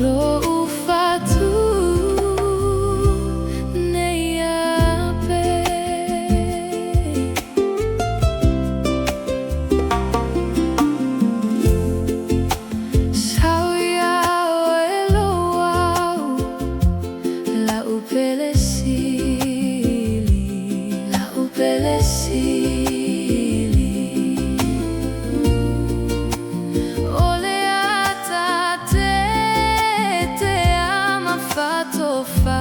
lo ufatu neyape. Sauya welo wau la upele sili, la upele sili. Ole atate te ama fatofa.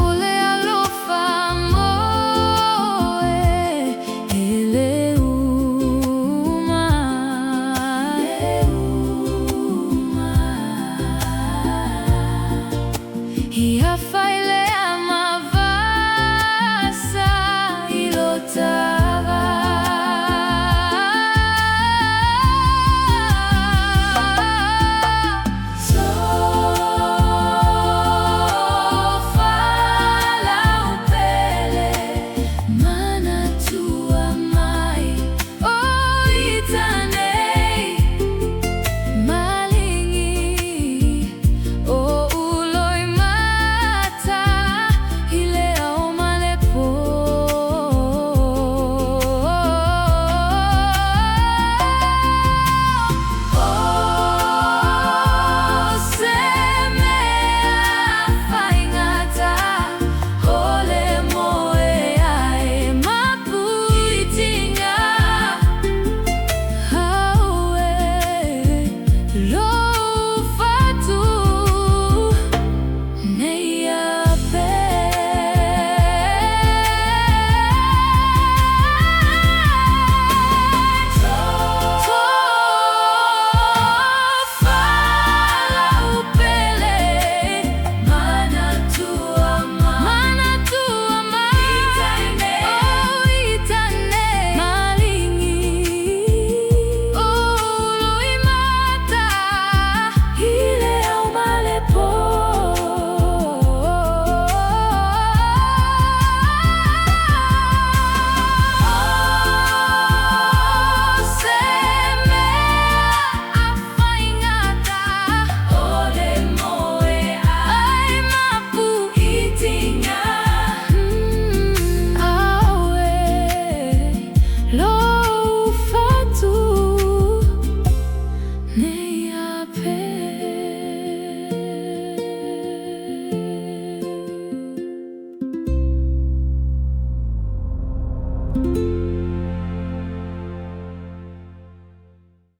Ole alofa moe ele uma, ia faile amavasa ilotava. Sofa la upele mana tua mai o itanei malingi o uloi mata ile au malepo. O semea faingata ole moe ai mapu itinga hawe lo ufatu neyape. Tofa la upele mana tua mai itane, oh itane malingi o uloi mata ile au malepo. Semea afaingata ole moe ai mapu itinga awe lo ufatu neyape.